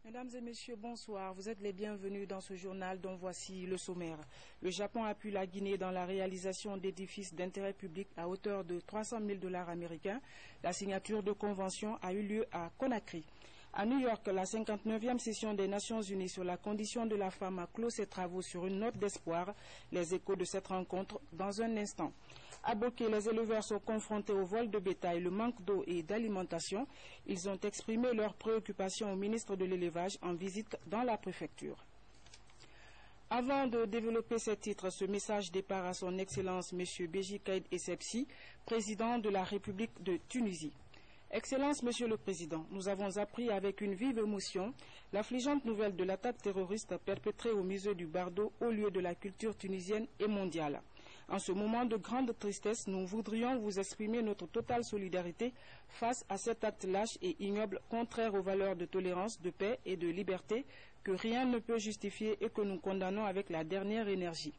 Mesdames et messieurs, bonsoir. Vous êtes les bienvenus dans ce journal dont voici le sommaire. Le Japon appuie la Guinée dans la réalisation d'édifices d'intérêt public à hauteur de 300 000 $ américains. La signature de convention a eu lieu à Conakry. À New York, la 59e session des Nations Unies sur la condition de la femme a clos ses travaux sur une note d'espoir. Les échos de cette rencontre dans un instant. À Boké, les éleveurs sont confrontés au vol de bétail, le manque d'eau et d'alimentation. Ils ont exprimé leurs préoccupations au ministre de l'élevage en visite dans la préfecture. Avant de développer ces titres, ce message départ à son Excellence M. Béji Caïd Essebsi, président de la République de Tunisie. Excellence, Monsieur le Président, nous avons appris avec une vive émotion l'affligeante nouvelle de l'attaque terroriste perpétrée au musée du Bardo, au lieu de la culture tunisienne et mondiale. En ce moment de grande tristesse, nous voudrions vous exprimer notre totale solidarité face à cet acte lâche et ignoble, contraire aux valeurs de tolérance, de paix et de liberté que rien ne peut justifier et que nous condamnons avec la dernière énergie.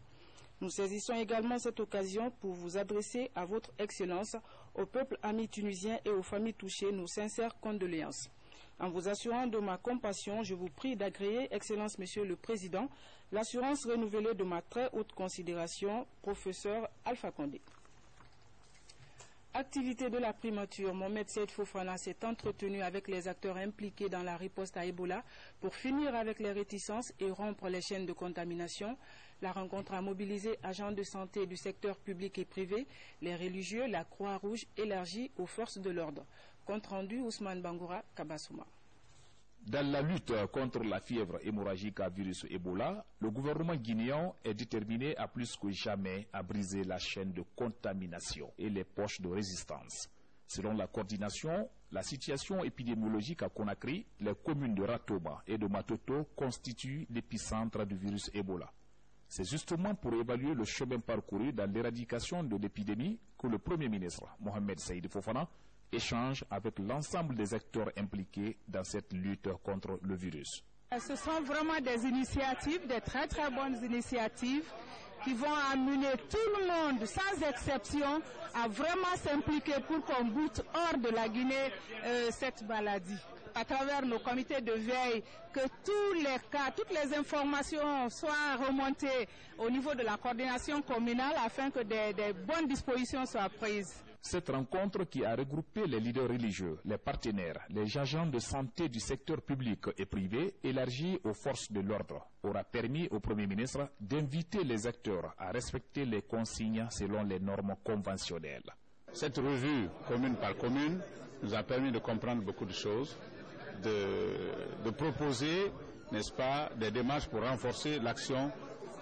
Nous saisissons également cette occasion pour vous adresser à votre Excellence, au peuple ami tunisien et aux familles touchées nos sincères condoléances. En vous assurant de ma compassion, je vous prie d'agréer, Excellence Monsieur le Président, l'assurance renouvelée de ma très haute considération, professeur Alpha Condé. Activité de la primature, Mohamed Seyd Fofana s'est entretenu avec les acteurs impliqués dans la riposte à Ebola pour finir avec les réticences et rompre les chaînes de contamination. La rencontre a mobilisé agents de santé du secteur public et privé, les religieux, la Croix-Rouge élargie aux forces de l'ordre. Compte rendu Ousmane Bangoura, Kabassouma. Dans la lutte contre la fièvre hémorragique à virus Ebola, le gouvernement guinéen est déterminé à plus que jamais à briser la chaîne de contamination et les poches de résistance. Selon la coordination, la situation épidémiologique à Conakry, les communes de Ratoma et de Matoto constituent l'épicentre du virus Ebola. C'est justement pour évaluer le chemin parcouru dans l'éradication de l'épidémie que le Premier ministre, Mohamed Seyd Fofana, échange avec l'ensemble des acteurs impliqués dans cette lutte contre le virus. Ce sont vraiment des initiatives, des très très bonnes initiatives qui vont amener tout le monde, sans exception, à vraiment s'impliquer pour qu'on boute hors de la Guinée cette maladie. À travers nos comités de veille, que tous les cas, toutes les informations soient remontées au niveau de la coordination communale afin que des bonnes dispositions soient prises. Cette rencontre qui a regroupé les leaders religieux, les partenaires, les agents de santé du secteur public et privé élargie aux forces de l'ordre aura permis au Premier ministre d'inviter les acteurs à respecter les consignes selon les normes conventionnelles. Cette revue commune par commune nous a permis de comprendre beaucoup de choses, de proposer, n'est-ce pas, des démarches pour renforcer l'action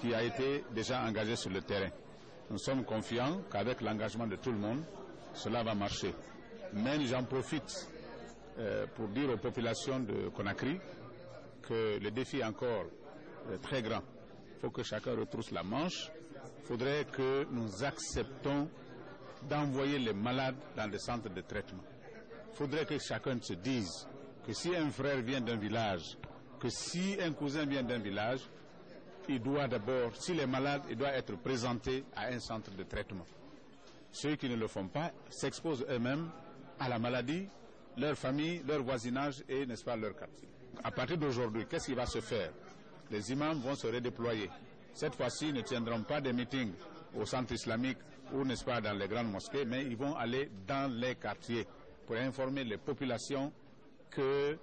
qui a été déjà engagée sur le terrain. Nous sommes confiants qu'avec l'engagement de tout le monde, cela va marcher. Mais j'en profite pour dire aux populations de Conakry que le défi est encore très grand. Il faut que chacun retrousse la manche. Il faudrait que nous acceptons d'envoyer les malades dans des centres de traitement. Il faudrait que chacun se dise que si un frère vient d'un village, que si un cousin vient d'un village, il doit d'abord, s'il est malade, il doit être présenté à un centre de traitement. Ceux qui ne le font pas s'exposent eux-mêmes à la maladie, leur famille, leur voisinage et, n'est-ce pas, leur quartier. À partir d'aujourd'hui, qu'est-ce qui va se faire? Les imams vont se redéployer. Cette fois-ci, ils ne tiendront pas des meetings au centre islamique ou, n'est-ce pas, dans les grandes mosquées, mais ils vont aller dans les quartiers pour informer les populations que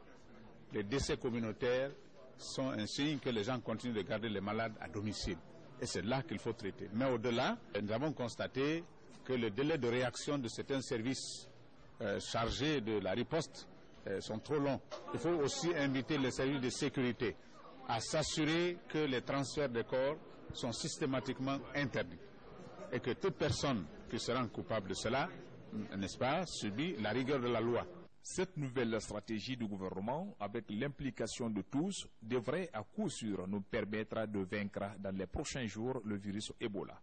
les décès communautaires sont un signe que les gens continuent de garder les malades à domicile. Et c'est là qu'il faut traiter. Mais au-delà, nous avons constaté que le délai de réaction de certains services chargés de la riposte sont trop longs. Il faut aussi inviter les services de sécurité à s'assurer que les transferts de corps sont systématiquement interdits et que toute personne qui se rend coupable de cela, n'est-ce pas, subit la rigueur de la loi. Cette nouvelle stratégie du gouvernement, avec l'implication de tous, devrait à coup sûr nous permettre de vaincre dans les prochains jours le virus Ebola.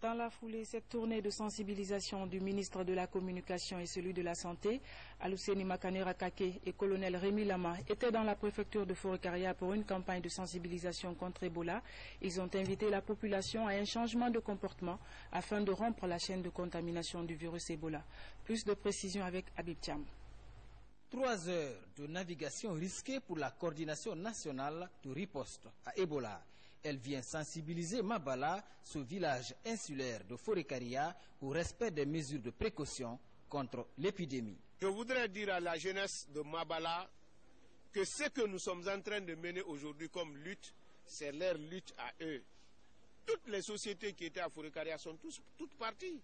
Dans la foulée, cette tournée de sensibilisation du ministre de la Communication et celui de la Santé, Alouseni Makanera Kake et colonel Rémi Lama, étaient dans la préfecture de Forêt-Karia pour une campagne de sensibilisation contre Ebola. Ils ont invité la population à un changement de comportement afin de rompre la chaîne de contamination du virus Ebola. Plus de précisions avec Habib Thiam. 3 heures de navigation risquée pour la coordination nationale de riposte à Ebola. Elle vient sensibiliser Mabala, ce village insulaire de Forêt-Karia, au respect des mesures de précaution contre l'épidémie. Je voudrais dire à la jeunesse de Mabala que ce que nous sommes en train de mener aujourd'hui comme lutte, c'est leur lutte à eux. Toutes les sociétés qui étaient à Forêt-Karia sont toutes parties.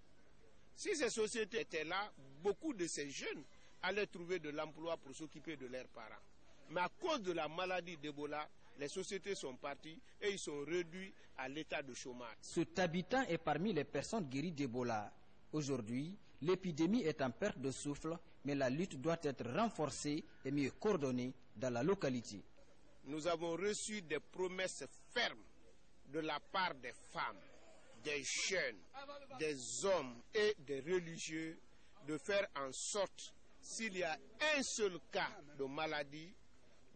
Si ces sociétés étaient là, beaucoup de ces jeunes allaient trouver de l'emploi pour s'occuper de leurs parents. Mais à cause de la maladie d'Ebola, les sociétés sont parties et ils sont réduits à l'état de chômage. Cet habitant est parmi les personnes guéries d'Ebola. Aujourd'hui, l'épidémie est en perte de souffle, mais la lutte doit être renforcée et mieux coordonnée dans la localité. Nous avons reçu des promesses fermes de la part des femmes, des jeunes, des hommes et des religieux de faire en sorte, s'il y a un seul cas de maladie,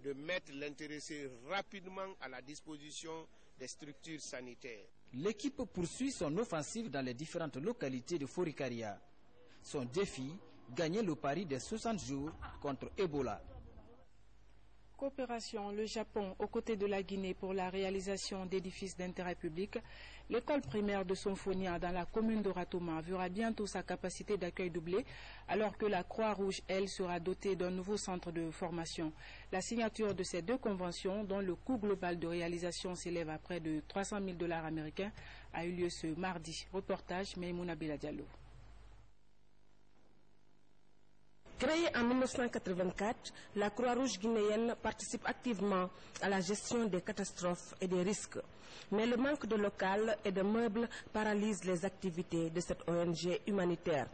de mettre l'intéressé rapidement à la disposition des structures sanitaires. L'équipe poursuit son offensive dans les différentes localités de Forêt-Karia. Son défi, gagner le pari des 60 jours contre Ebola. Coopération, le Japon, aux côtés de la Guinée pour la réalisation d'édifices d'intérêt public. L'école primaire de Sonfonia dans la commune de Ratoma verra bientôt sa capacité d'accueil doublée, alors que la Croix-Rouge, elle, sera dotée d'un nouveau centre de formation. La signature de ces 2 conventions, dont le coût global de réalisation s'élève à près de 300 000 $ américains, a eu lieu ce mardi. Reportage Maïmouna Biladiallo. Créée en 1984, la Croix-Rouge guinéenne participe activement à la gestion des catastrophes et des risques. Mais le manque de local et de meubles paralyse les activités de cette ONG humanitaire.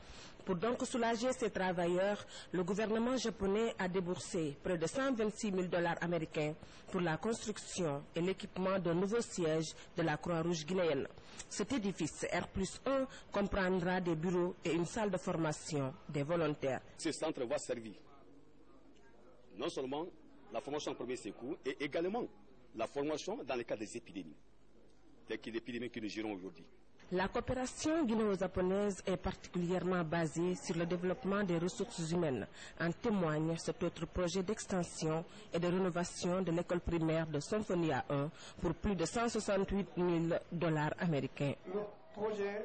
Pour donc soulager ces travailleurs, le gouvernement japonais a déboursé près de 126 000 $ américains pour la construction et l'équipement d'un nouveau siège de la Croix-Rouge guinéenne. Cet édifice R+1 comprendra des bureaux et une salle de formation des volontaires. Ce centre va servir non seulement la formation en premier secours, et également la formation dans le cas des épidémies, telles que l'épidémie que nous gérons aujourd'hui. La coopération guinéo-japonaise est particulièrement basée sur le développement des ressources humaines. En témoigne cet autre projet d'extension et de rénovation de l'école primaire de Sonfonia 1 pour plus de 168 000 $ américains. Le projet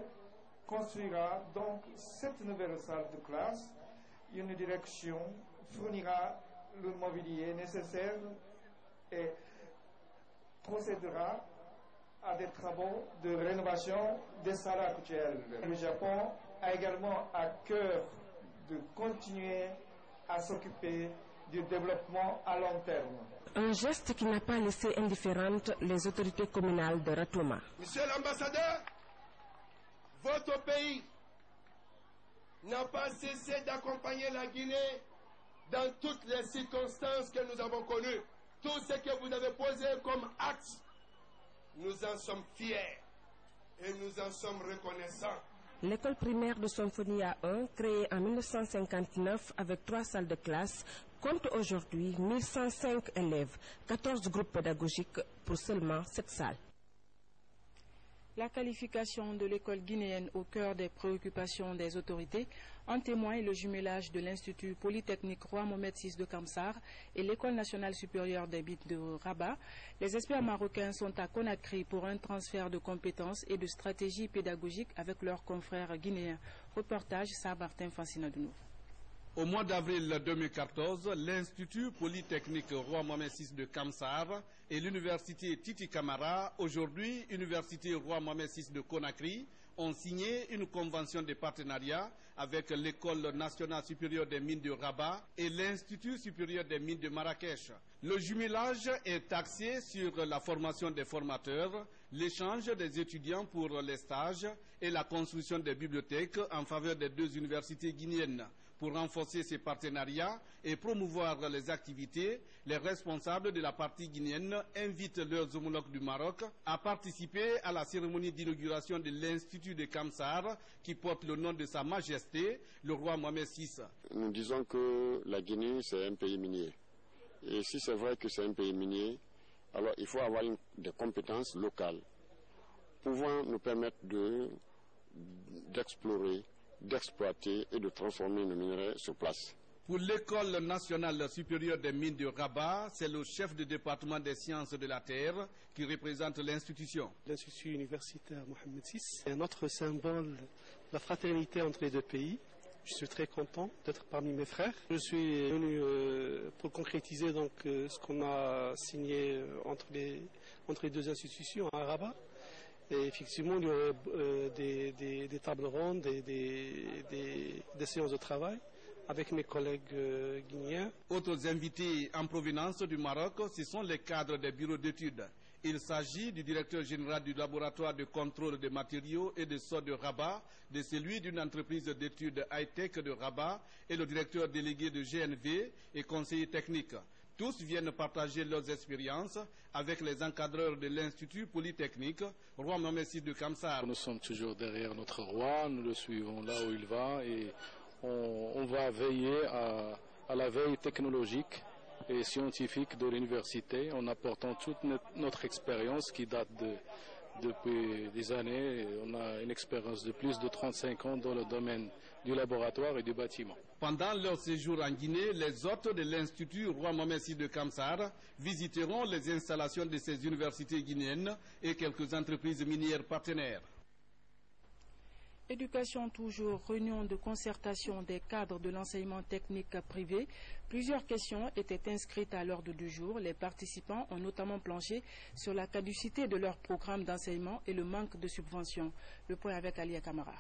construira donc 7 nouvelles salles de classe. Une direction fournira le mobilier nécessaire et procédera à des travaux de rénovation des salles actuelles. Le Japon a également à cœur de continuer à s'occuper du développement à long terme. Un geste qui n'a pas laissé indifférentes les autorités communales de Ratoma. Monsieur l'ambassadeur, votre pays n'a pas cessé d'accompagner la Guinée dans toutes les circonstances que nous avons connues. Tout ce que vous avez posé comme acte, nous en sommes fiers et nous en sommes reconnaissants. L'école primaire de Sonfonia 1, créée en 1959 avec 3 salles de classe, compte aujourd'hui 1105 élèves, 14 groupes pédagogiques pour seulement 7 salles. La qualification de l'école guinéenne au cœur des préoccupations des autorités en témoigne le jumelage de l'Institut Polytechnique Roi Mohamed VI de Kamsar et l'École nationale supérieure des Bits de Rabat. Les experts marocains sont à Conakry pour un transfert de compétences et de stratégies pédagogiques avec leurs confrères guinéens. Reportage Saint-Martin Fancinadounou. Au mois d'avril 2014, l'Institut Polytechnique Roi Mohamed VI de Kamsar et l'Université Titi Camara, aujourd'hui Université Roi Mohamed VI de Conakry, ont signé une convention de partenariat avec l'École nationale supérieure des mines de Rabat et l'Institut supérieur des mines de Marrakech. Le jumelage est axé sur la formation des formateurs, l'échange des étudiants pour les stages et la construction des bibliothèques en faveur des 2 universités guinéennes. Pour renforcer ces partenariats et promouvoir les activités, les responsables de la partie guinéenne invitent leurs homologues du Maroc à participer à la cérémonie d'inauguration de l'Institut de Kamsar qui porte le nom de Sa Majesté, le roi Mohamed VI. Nous disons que la Guinée, c'est un pays minier. Et si c'est vrai que c'est un pays minier, alors il faut avoir des compétences locales pouvant nous permettre d'explorer, d'exploiter et de transformer nos minerais sur place. Pour l'École nationale supérieure des mines de Rabat, c'est le chef du département des sciences de la terre qui représente l'institution. L'Institut universitaire Mohamed VI est notre symbole de la fraternité entre les deux pays. Je suis très content d'être parmi mes frères. Je suis venu pour concrétiser donc, ce qu'on a signé entre les deux institutions à Rabat. Et effectivement, il y aurait des tables rondes, des séances de travail avec mes collègues guinéens. Autres invités en provenance du Maroc, ce sont les cadres des bureaux d'études. Il s'agit du directeur général du laboratoire de contrôle des matériaux et des sols de Rabat, de celui d'une entreprise d'études high-tech de Rabat et le directeur délégué de GNV et conseiller technique. Tous viennent partager leurs expériences avec les encadreurs de l'Institut Polytechnique, roi Mohamed VI de Kamsar. Nous sommes toujours derrière notre roi, nous le suivons là où il va et on va veiller à la veille technologique et scientifique de l'université en apportant toute notre expérience qui date depuis des années. On a une expérience de plus de 35 ans dans le domaine du laboratoire et du bâtiment. Pendant leur séjour en Guinée, les hôtes de l'Institut Roi Mohamed VI de Kamsar visiteront les installations de ces universités guinéennes et quelques entreprises minières partenaires. Éducation toujours, réunion de concertation des cadres de l'enseignement technique privé. Plusieurs questions étaient inscrites à l'ordre du jour. Les participants ont notamment planché sur la caducité de leur programme d'enseignement et le manque de subventions. Le point avec Alia Kamara.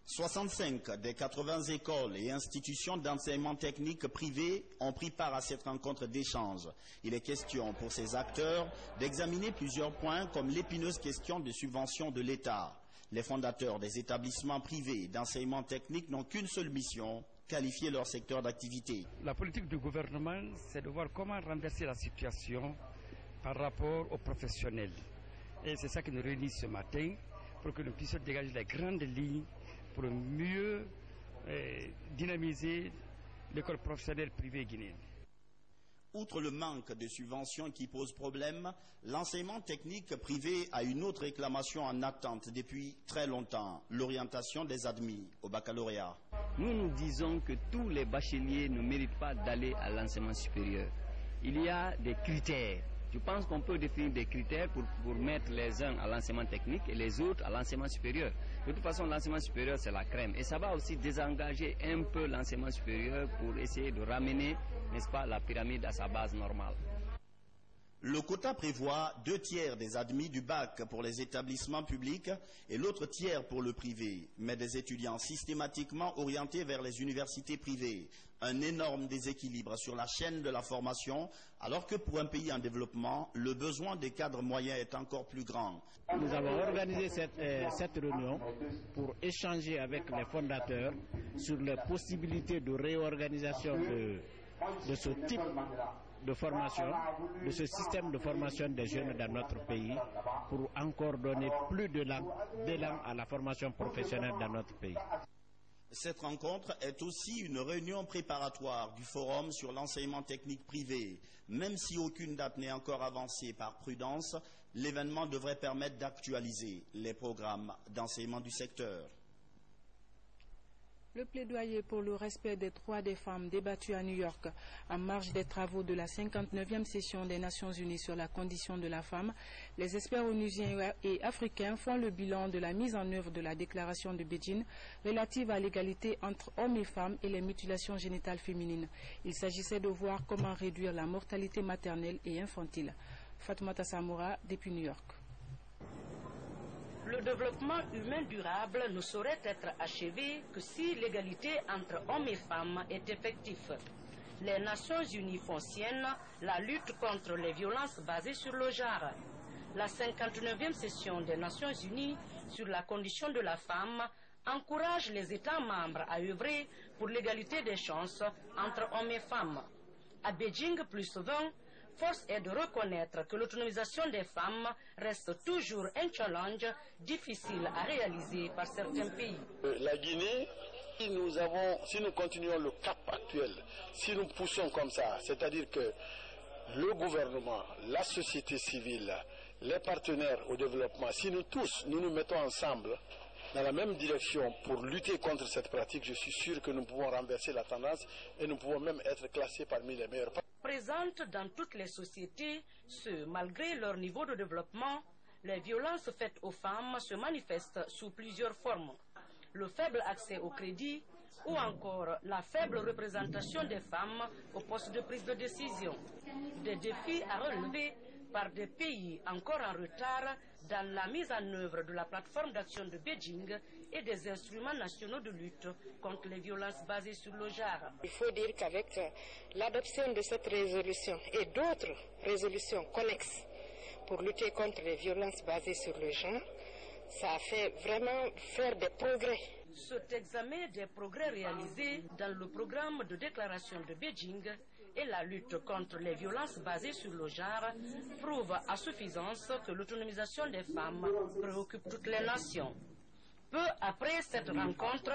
65 des 80 écoles et institutions d'enseignement technique privé ont pris part à cette rencontre d'échange. Il est question pour ces acteurs d'examiner plusieurs points comme l'épineuse question des subventions de l'État. Les fondateurs des établissements privés d'enseignement technique n'ont qu'une seule mission, qualifier leur secteur d'activité. La politique du gouvernement, c'est de voir comment renverser la situation par rapport aux professionnels. Et c'est ça qui nous réunit ce matin, pour que nous puissions dégager les grandes lignes pour mieux dynamiser l'école professionnelle privée guinéenne. Outre le manque de subventions qui pose problème, l'enseignement technique privé a une autre réclamation en attente depuis très longtemps, l'orientation des admis au baccalauréat. Nous disons que tous les bacheliers ne méritent pas d'aller à l'enseignement supérieur. Il y a des critères. Je pense qu'on peut définir des critères pour mettre les uns à l'enseignement technique et les autres à l'enseignement supérieur. De toute façon, l'enseignement supérieur, c'est la crème. Et ça va aussi désengager un peu l'enseignement supérieur pour essayer de ramener, n'est-ce pas, la pyramide à sa base normale. Le quota prévoit 2/3 des admis du bac pour les établissements publics et l'autre tiers pour le privé, mais des étudiants systématiquement orientés vers les universités privées. Un énorme déséquilibre sur la chaîne de la formation, alors que pour un pays en développement, le besoin des cadres moyens est encore plus grand. Nous avons organisé cette réunion pour échanger avec les fondateurs sur les possibilités de réorganisation de ce type de formation, de ce système de formation des jeunes dans notre pays, pour encore donner plus d'élan à la formation professionnelle dans notre pays. Cette rencontre est aussi une réunion préparatoire du forum sur l'enseignement technique privé. Même si aucune date n'est encore avancée par prudence, l'événement devrait permettre d'actualiser les programmes d'enseignement du secteur. Le plaidoyer pour le respect des droits des femmes débattu à New York en marge des travaux de la 59e session des Nations Unies sur la condition de la femme, les experts onusiens et africains font le bilan de la mise en œuvre de la déclaration de Beijing relative à l'égalité entre hommes et femmes et les mutilations génitales féminines. Il s'agissait de voir comment réduire la mortalité maternelle et infantile. Fatoumata Samoura, depuis New York. Le développement humain durable ne saurait être achevé que si l'égalité entre hommes et femmes est effective. Les Nations Unies font sienne la lutte contre les violences basées sur le genre. La 59e session des Nations Unies sur la condition de la femme encourage les États membres à œuvrer pour l'égalité des chances entre hommes et femmes. À Beijing, plus 20, force est de reconnaître que l'autonomisation des femmes reste toujours un challenge difficile à réaliser par certains pays. La Guinée, si nous continuons le cap actuel, si nous poussons comme ça, c'est-à-dire que le gouvernement, la société civile, les partenaires au développement, si nous tous, nous mettons ensemble dans la même direction pour lutter contre cette pratique, je suis sûr que nous pouvons renverser la tendance et nous pouvons même être classés parmi les meilleurs. Présentes dans toutes les sociétés, malgré leur niveau de développement, les violences faites aux femmes se manifestent sous plusieurs formes. Le faible accès au crédit ou encore la faible représentation des femmes aux postes de prise de décision. Des défis à relever par des pays encore en retard dans la mise en œuvre de la plateforme d'action de Beijing et des instruments nationaux de lutte contre les violences basées sur le genre. Il faut dire qu'avec l'adoption de cette résolution et d'autres résolutions connexes pour lutter contre les violences basées sur le genre, ça a fait vraiment faire des progrès. Cet examen des progrès réalisés dans le programme de déclaration de Beijing et la lutte contre les violences basées sur le genre prouve à suffisance que l'autonomisation des femmes préoccupe toutes les nations. Peu après cette rencontre,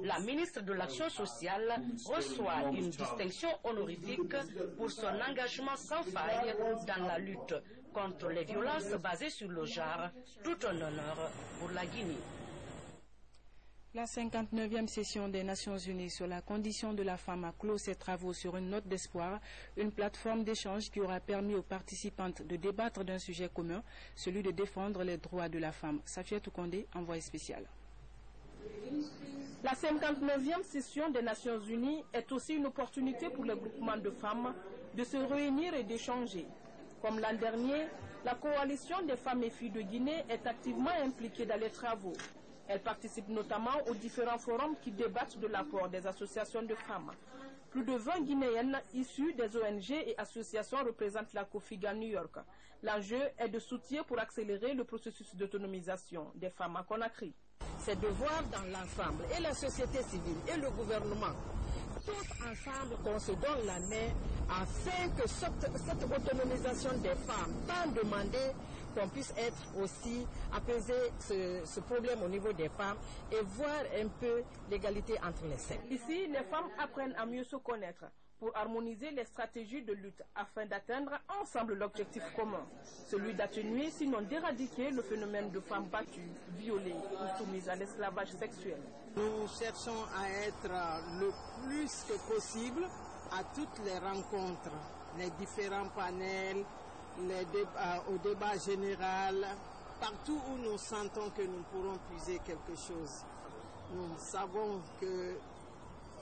la ministre de l'Action sociale reçoit une distinction honorifique pour son engagement sans faille dans la lutte contre les violences basées sur le genre, tout un honneur pour la Guinée. La 59e session des Nations Unies sur la condition de la femme a clos ses travaux sur une note d'espoir, une plateforme d'échange qui aura permis aux participantes de débattre d'un sujet commun, celui de défendre les droits de la femme. Safiatou Kondé, envoyé spécial. La 59e session des Nations Unies est aussi une opportunité pour les groupements de femmes de se réunir et d'échanger. Comme l'an dernier, la coalition des femmes et filles de Guinée est activement impliquée dans les travaux. Elle participe notamment aux différents forums qui débattent de l'apport des associations de femmes. Plus de 20 Guinéennes issues des ONG et associations représentent la COFIG à New York. L'enjeu est de soutien pour accélérer le processus d'autonomisation des femmes à Conakry. C'est de voir dans l'ensemble, et la société civile, et le gouvernement, tous ensemble qu'on se donne la main afin que cette autonomisation des femmes, tant demandée, qu'on puisse être aussi apaiser ce problème au niveau des femmes et voir un peu l'égalité entre les sexes. Ici, les femmes apprennent à mieux se connaître pour harmoniser les stratégies de lutte afin d'atteindre ensemble l'objectif commun, celui d'atténuer, sinon d'éradiquer le phénomène de femmes battues, violées ou soumises à l'esclavage sexuel. Nous cherchons à être le plus que possible à toutes les rencontres, les différents panels, au débat général, partout où nous sentons que nous pourrons puiser quelque chose. Nous savons que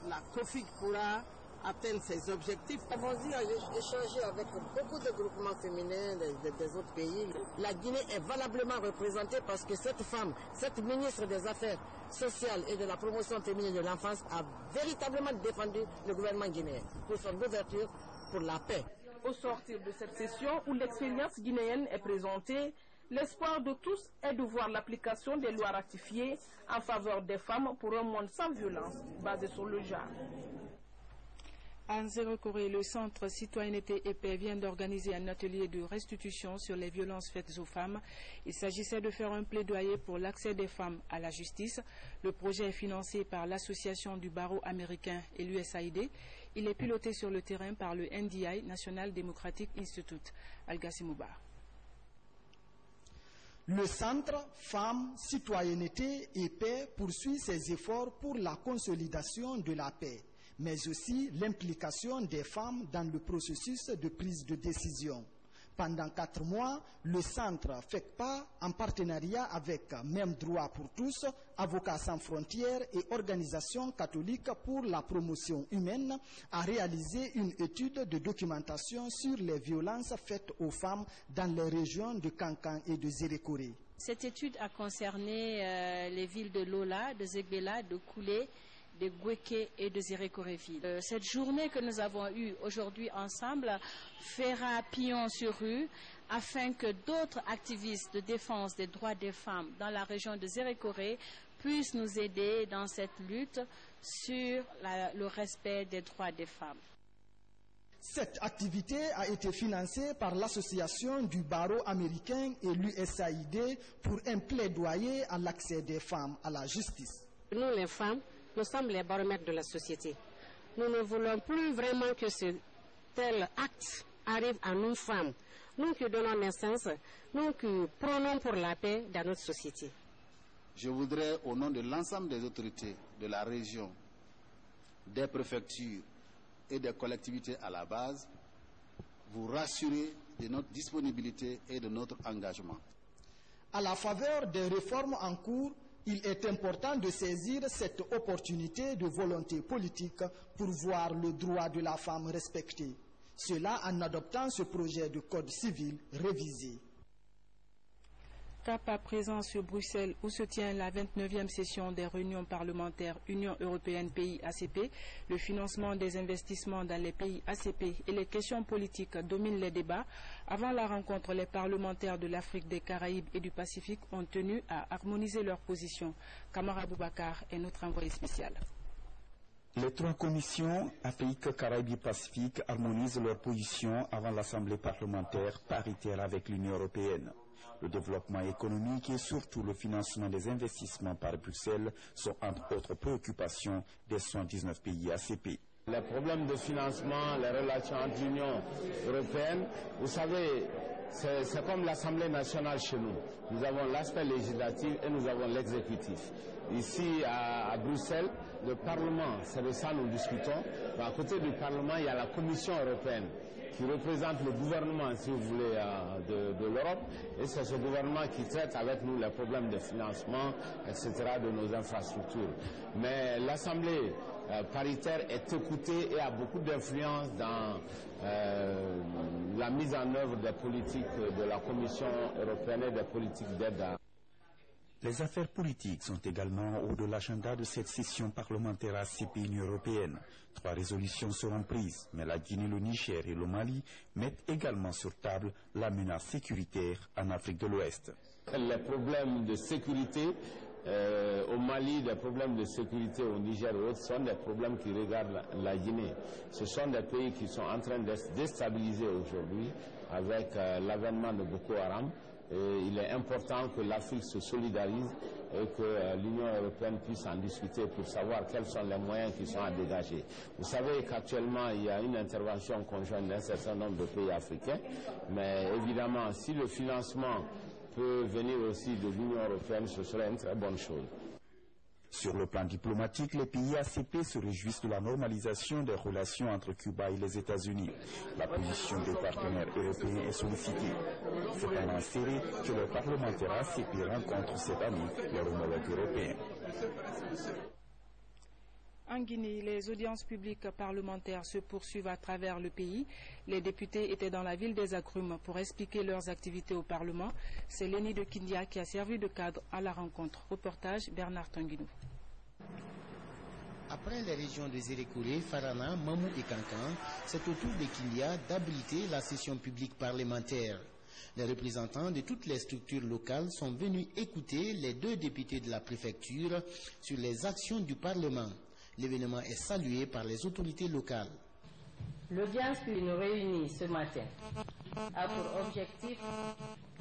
la COFIG pourra atteindre ses objectifs. Nous avons échangé avec beaucoup de groupements féminins des autres pays. La Guinée est valablement représentée parce que cette femme, cette ministre des Affaires sociales et de la promotion féminine de l'enfance a véritablement défendu le gouvernement guinéen pour son ouverture pour la paix. Au sortir de cette session où l'expérience guinéenne est présentée, l'espoir de tous est de voir l'application des lois ratifiées en faveur des femmes pour un monde sans violence basé sur le genre. À Nzérékoré, le Centre Citoyenneté et Paix vient d'organiser un atelier de restitution sur les violences faites aux femmes. Il s'agissait de faire un plaidoyer pour l'accès des femmes à la justice. Le projet est financé par l'Association du barreau américain et l'USAID. Il est piloté sur le terrain par le NDI, National Democratic Institute. Algassi Mouba. Le Centre Femmes, Citoyenneté et Paix poursuit ses efforts pour la consolidation de la paix, mais aussi l'implication des femmes dans le processus de prise de décision. Pendant 4 mois, le centre FECPA, en partenariat avec Même Droit pour tous, Avocats sans frontières et Organisation catholique pour la promotion humaine, a réalisé une étude de documentation sur les violences faites aux femmes dans les régions de Kankan et de Zérékoré. Cette étude a concerné les villes de Lola, de Zegbela, de Koulé, de Gweke et de Zérékoréville. Cette journée que nous avons eue aujourd'hui ensemble fera pignon sur rue afin que d'autres activistes de défense des droits des femmes dans la région de Zérékoré puisse nous aider dans cette lutte sur le respect des droits des femmes. Cette activité a été financée par l'association du barreau américain et l'USAID pour un plaidoyer à l'accès des femmes à la justice. Nous, les femmes, nous sommes les baromètres de la société. Nous ne voulons plus vraiment que ce tel acte arrive à nous femmes. Nous qui donnons naissance, nous qui prônons pour la paix dans notre société. Je voudrais, au nom de l'ensemble des autorités de la région, des préfectures et des collectivités à la base, vous rassurer de notre disponibilité et de notre engagement. À la faveur des réformes en cours, il est important de saisir cette opportunité de volonté politique pour voir le droit de la femme respecté. Cela en adoptant ce projet de code civil révisé. Cap à présent sur Bruxelles où se tient la 29e session des réunions parlementaires Union européenne pays ACP. Le financement des investissements dans les pays ACP et les questions politiques dominent les débats. Avant la rencontre, les parlementaires de l'Afrique, des Caraïbes et du Pacifique ont tenu à harmoniser leurs positions. Kamara Boubacar est notre envoyé spécial. Les trois commissions Afrique, Caraïbes et Pacifique harmonisent leurs positions avant l'Assemblée parlementaire paritaire avec l'Union européenne. Le développement économique et surtout le financement des investissements par Bruxelles sont entre autres préoccupations des 119 pays ACP. Les problèmes de financement, les relations entre l'Union européenne, vous savez, c'est comme l'Assemblée nationale chez nous. Nous avons l'aspect législatif et nous avons l'exécutif. Ici à Bruxelles, le Parlement, c'est de ça que nous discutons. Mais à côté du Parlement, il y a la Commission européenne qui représente le gouvernement, si vous voulez, de l'Europe. Et c'est ce gouvernement qui traite avec nous les problèmes de financement, etc., de nos infrastructures. Mais l'Assemblée paritaire est écoutée et a beaucoup d'influence dans la mise en œuvre des politiques de la Commission européenne et des politiques d'aide à... Les affaires politiques sont également au haut de l'agenda de cette session parlementaire ACP Union européenne. 3 résolutions seront prises, mais la Guinée, le Niger et le Mali mettent également sur table la menace sécuritaire en Afrique de l'Ouest. Les problèmes de sécurité au Mali, des problèmes de sécurité au Niger et autres sont des problèmes qui regardent la Guinée. Ce sont des pays qui sont en train de se déstabiliser aujourd'hui avec l'avènement de Boko Haram. Et il est important que l'Afrique se solidarise et que l'Union européenne puisse en discuter pour savoir quels sont les moyens qui sont à dégager. Vous savez qu'actuellement, il y a une intervention conjointe d'un certain nombre de pays africains, mais évidemment, si le financement peut venir aussi de l'Union européenne, ce serait une très bonne chose. Sur le plan diplomatique, les pays ACP se réjouissent de la normalisation des relations entre Cuba et les États-Unis. La position des partenaires européens est sollicitée. C'est pendant serré que les parlementaires ACP rencontrent cette année leurs homologues européens. En Guinée, les audiences publiques parlementaires se poursuivent à travers le pays. Les députés étaient dans la ville des Agrumes pour expliquer leurs activités au Parlement. C'est l'ENI de Kindia qui a servi de cadre à la rencontre. Reportage Bernard Tanguinou. Après les régions de Zérékouré, Farana, Mamou et Kankan, c'est au tour de Kindia d'abriter la session publique parlementaire. Les représentants de toutes les structures locales sont venus écouter les 2 députés de la préfecture sur les actions du Parlement. L'événement est salué par les autorités locales. L'audience qui nous réunit ce matin a pour objectif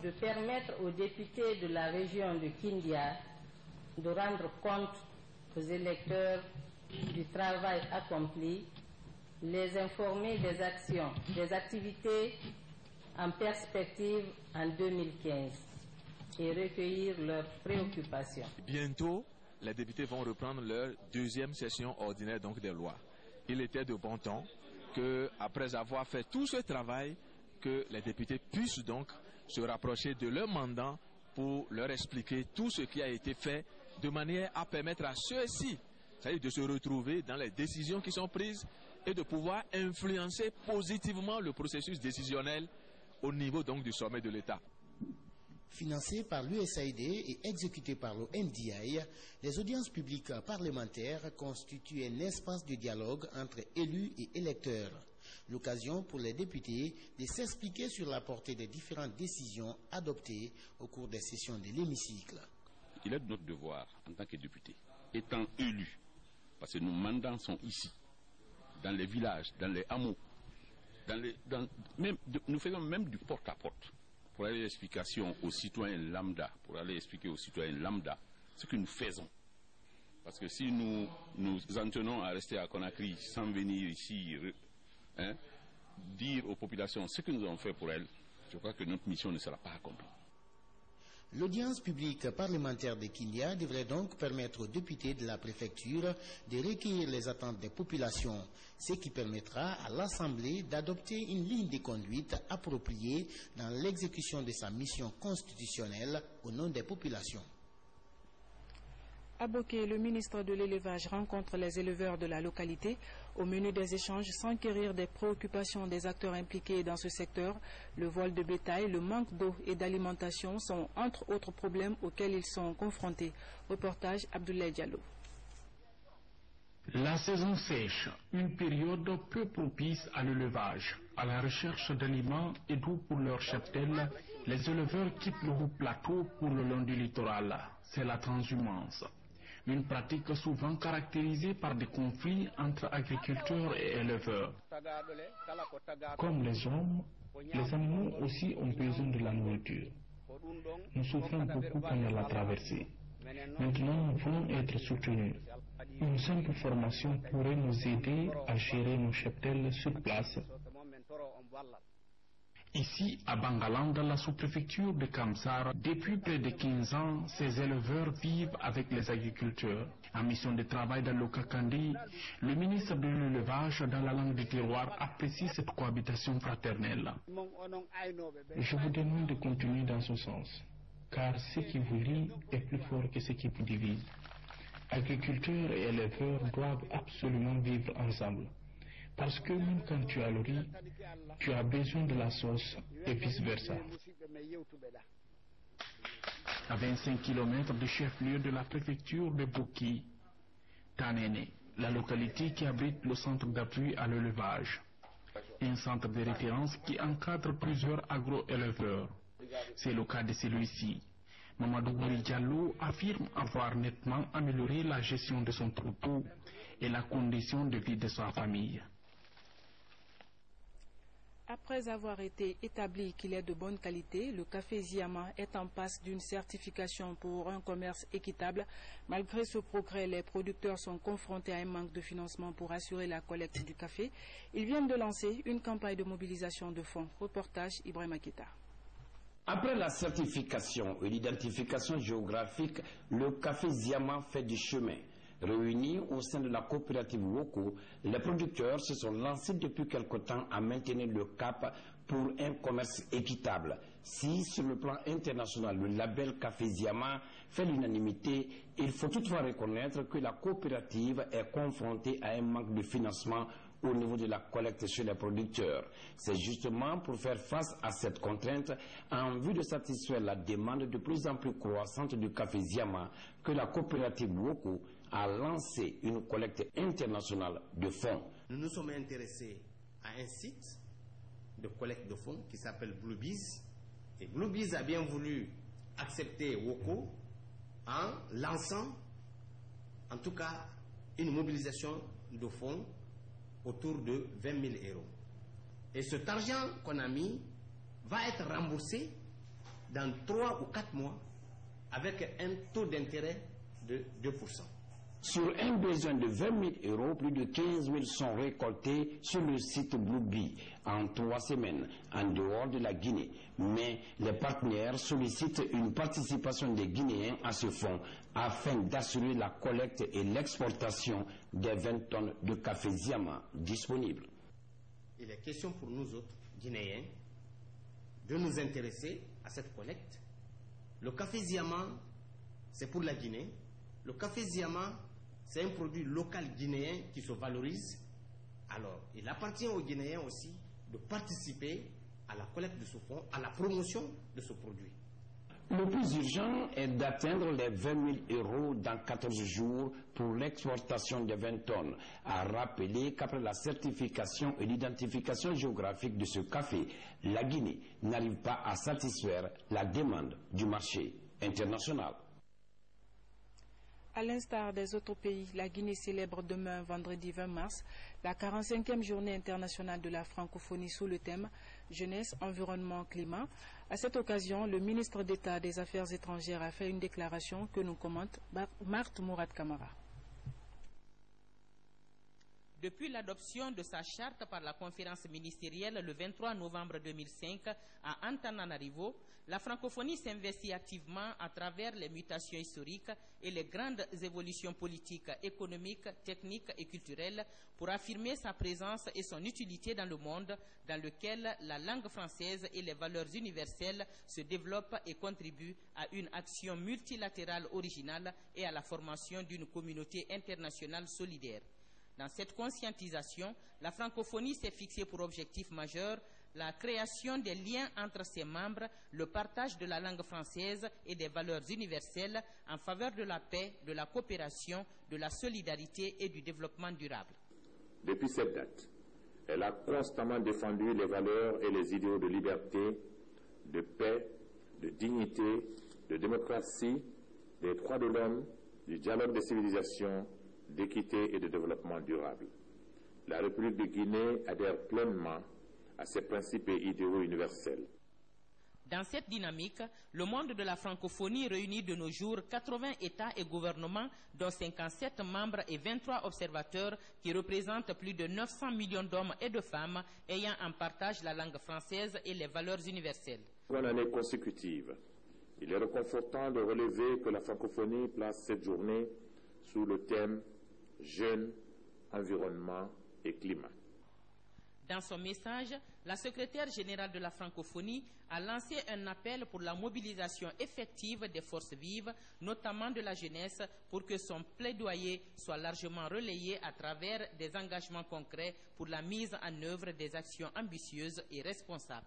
de permettre aux députés de la région de Kindia de rendre compte aux électeurs du travail accompli, les informer des actions, des activités en perspective en 2015 et recueillir leurs préoccupations. Bientôt, les députés vont reprendre leur 2e session ordinaire donc des lois. Il était de bon temps que, après avoir fait tout ce travail, que les députés puissent donc se rapprocher de leur mandat pour leur expliquer tout ce qui a été fait de manière à permettre à ceux-ci, c'est-à-dire de se retrouver dans les décisions qui sont prises et de pouvoir influencer positivement le processus décisionnel au niveau donc du sommet de l'État. Financées par l'USAID et exécutées par l'ONDI, les audiences publiques parlementaires constituent un espace de dialogue entre élus et électeurs. L'occasion pour les députés de s'expliquer sur la portée des différentes décisions adoptées au cours des sessions de l'hémicycle. il est de notre devoir, en tant que députés, étant élus, parce que nos mandats sont ici, dans les villages, dans les hameaux, nous faisons même du porte-à-porte pour aller l'explication aux citoyens lambda, ce que nous faisons. Parce que si nous en tenons à rester à Conakry sans venir ici dire aux populations ce que nous avons fait pour elles, je crois que notre mission ne sera pas accomplie. L'audience publique parlementaire de Kindia devrait donc permettre aux députés de la préfecture de recueillir les attentes des populations, ce qui permettra à l'Assemblée d'adopter une ligne de conduite appropriée dans l'exécution de sa mission constitutionnelle au nom des populations. À Boké, le ministre de l'Élevage rencontre les éleveurs de la localité. Au menu des échanges, s'enquérir des préoccupations des acteurs impliqués dans ce secteur. Le vol de bétail, le manque d'eau et d'alimentation sont entre autres problèmes auxquels ils sont confrontés. Reportage Abdoulaye Diallo. La saison sèche, une période peu propice à l'élevage. À la recherche d'aliments et d'eau pour leurs cheptels, les éleveurs quittent le haut plateau pour le long du littoral. C'est la transhumance. Une pratique souvent caractérisée par des conflits entre agriculteurs et éleveurs. Comme les hommes, les animaux aussi ont besoin de la nourriture. Nous souffrons beaucoup pendant la traversée. Maintenant, nous voulons être soutenus. Une simple formation pourrait nous aider à gérer nos cheptels sur place. Ici, à Bangalan, dans la sous-préfecture de Kamsar, depuis près de 15 ans, ces éleveurs vivent avec les agriculteurs. En mission de travail dans le Kakandi, le ministre de l'élevage, dans la langue du terroir, apprécie cette cohabitation fraternelle. Je vous demande de continuer dans ce sens, car ce qui vous lie est plus fort que ce qui vous divise. Agriculteurs et éleveurs doivent absolument vivre ensemble. Parce que même quand tu as le riz, tu as besoin de la sauce et vice-versa. À 25 km du chef-lieu de la préfecture de Boki, Tanene, la localité qui abrite le centre d'appui à l'élevage. Un centre de référence qui encadre plusieurs agro-éleveurs. C'est le cas de celui-ci. Mamadou Bouri Diallo affirme avoir nettement amélioré la gestion de son troupeau et la condition de vie de sa famille. Après avoir été établi qu'il est de bonne qualité, le café Ziama est en passe d'une certification pour un commerce équitable. Malgré ce progrès, les producteurs sont confrontés à un manque de financement pour assurer la collecte du café. Ils viennent de lancer une campagne de mobilisation de fonds. Reportage Ibrahim Akita. Après la certification et l'identification géographique, le café Ziama fait du chemin. Réunis au sein de la coopérative Woko, les producteurs se sont lancés depuis quelque temps à maintenir le cap pour un commerce équitable. Si, sur le plan international, le label Café Ziama fait l'unanimité, il faut toutefois reconnaître que la coopérative est confrontée à un manque de financement au niveau de la collecte chez les producteurs. C'est justement pour faire face à cette contrainte, en vue de satisfaire la demande de plus en plus croissante du café Ziama, que la coopérative Woko a lancé une collecte internationale de fonds. Nous nous sommes intéressés à un site de collecte de fonds qui s'appelle Bluebees. Et Bluebees a bien voulu accepter Woko en lançant, en tout cas, une mobilisation de fonds autour de 20 000 euros. Et cet argent qu'on a mis va être remboursé dans 3 ou 4 mois avec un taux d'intérêt de 2%. Sur un besoin de 20 000 euros, plus de 15 000 sont récoltés sur le site Bluebee en 3 semaines, en dehors de la Guinée. Mais les partenaires sollicitent une participation des Guinéens à ce fonds afin d'assurer la collecte et l'exportation des 20 tonnes de café Ziama disponibles. Il est question pour nous autres, Guinéens, de nous intéresser à cette collecte. Le café Ziama, c'est pour la Guinée. Le café Ziama, c'est un produit local guinéen qui se valorise. Alors, il appartient aux Guinéens aussi de participer à la collecte de ce fonds, à la promotion de ce produit. Le plus urgent est d'atteindre les 20 000 euros dans 14 jours pour l'exportation de 20 tonnes. À rappeler qu'après la certification et l'identification géographique de ce café, la Guinée n'arrive pas à satisfaire la demande du marché international. À l'instar des autres pays, la Guinée célèbre demain, vendredi 20 mars, la 45e journée internationale de la francophonie sous le thème Jeunesse, environnement, climat. À cette occasion, le ministre d'État des Affaires étrangères a fait une déclaration que nous commente Marthe Mourad Kamara. Depuis l'adoption de sa charte par la conférence ministérielle le 23 novembre 2005 à Antananarivo, la francophonie s'investit activement à travers les mutations historiques et les grandes évolutions politiques, économiques, techniques et culturelles pour affirmer sa présence et son utilité dans le monde dans lequel la langue française et les valeurs universelles se développent et contribuent à une action multilatérale originale et à la formation d'une communauté internationale solidaire. Dans cette conscientisation, la francophonie s'est fixée pour objectif majeur la création des liens entre ses membres, le partage de la langue française et des valeurs universelles en faveur de la paix, de la coopération, de la solidarité et du développement durable. Depuis cette date, elle a constamment défendu les valeurs et les idéaux de liberté, de paix, de dignité, de démocratie, des droits de l'homme, du dialogue des civilisations, d'équité et de développement durable. La République de Guinée adhère pleinement à ces principes et idéaux universels. Dans cette dynamique, le monde de la francophonie réunit de nos jours 80 États et gouvernements, dont 57 membres et 23 observateurs qui représentent plus de 900 millions d'hommes et de femmes ayant en partage la langue française et les valeurs universelles. Pour une année consécutive, il est réconfortant de relever que la francophonie place cette journée sous le thème Jeunes, environnement et climat. Dans son message, la secrétaire générale de la francophonie a lancé un appel pour la mobilisation effective des forces vives, notamment de la jeunesse, pour que son plaidoyer soit largement relayé à travers des engagements concrets pour la mise en œuvre des actions ambitieuses et responsables.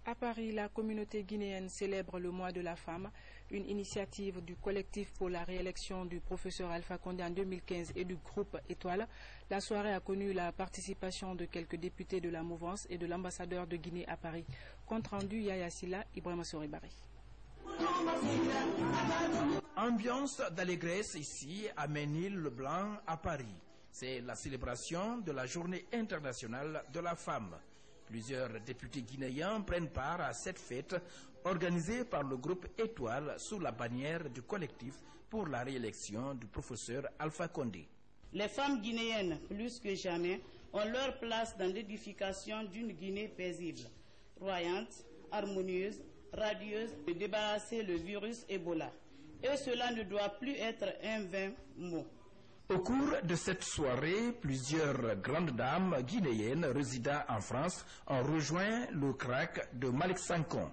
À Paris, la communauté guinéenne célèbre le mois de la femme, une initiative du collectif pour la réélection du professeur Alpha Condé en 2015 et du groupe Étoile. La soirée a connu la participation de quelques députés de la mouvance et de l'ambassadeur de Guinée à Paris. Compte rendu Yaya Silla, Ibrahima Soribari. Ambiance d'allégresse ici à Ménil-le-Blanc à Paris. C'est la célébration de la Journée internationale de la femme. Plusieurs députés guinéens prennent part à cette fête organisée par le groupe Étoile sous la bannière du collectif pour la réélection du professeur Alpha Condé. Les femmes guinéennes, plus que jamais, ont leur place dans l'édification d'une Guinée paisible, croyante, harmonieuse, radieuse, de débarrasser le virus Ebola. Et cela ne doit plus être un vain mot. Au cours de cette soirée, plusieurs grandes dames guinéennes résidant en France ont rejoint le CRAC de Malick Sankon.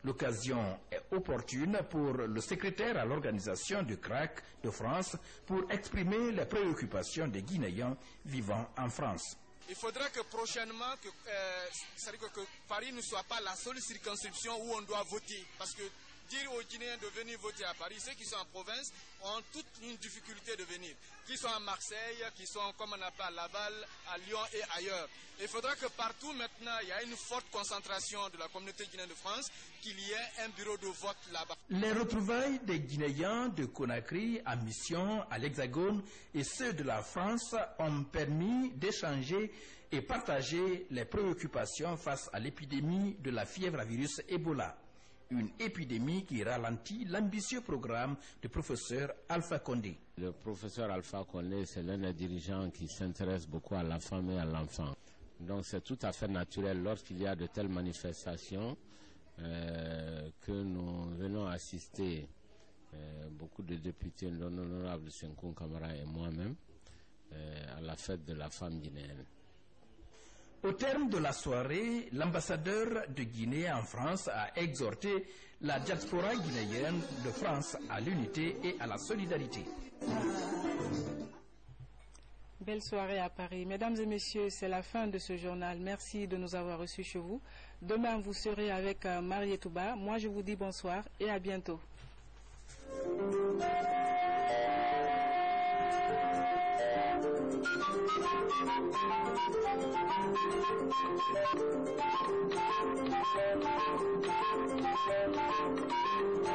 L'occasion est opportune pour le secrétaire à l'organisation du CRAC de France pour exprimer les préoccupations des Guinéens vivant en France. Il faudrait que prochainement, que Paris ne soit pas la seule circonscription où on doit voter, parce que dire aux Guinéens de venir voter à Paris, ceux qui sont en province ont toute une difficulté de venir. Qui sont à Marseille, qui sont, comme on appelle, à Laval, à Lyon et ailleurs. Il faudra que partout maintenant, il y a une forte concentration de la communauté guinéenne de France, qu'il y ait un bureau de vote là-bas. Les retrouvailles des Guinéens de Conakry en mission à l'Hexagone et ceux de la France ont permis d'échanger et partager les préoccupations face à l'épidémie de la fièvre à virus Ebola. Une épidémie qui ralentit l'ambitieux programme du professeur Alpha Condé. Le professeur Alpha Condé, c'est l'un des dirigeants qui s'intéresse beaucoup à la femme et à l'enfant. Donc c'est tout à fait naturel lorsqu'il y a de telles manifestations que nous venons assister, beaucoup de députés, l'honorable Senkoun Kamara et moi-même, à la fête de la femme guinéenne. Au terme de la soirée, l'ambassadeur de Guinée en France a exhorté la diaspora guinéenne de France à l'unité et à la solidarité. Belle soirée à Paris. Mesdames et messieurs, c'est la fin de ce journal. Merci de nous avoir reçus chez vous. Demain, vous serez avec Marie Touba. Moi, je vous dis bonsoir et à bientôt. Thank you.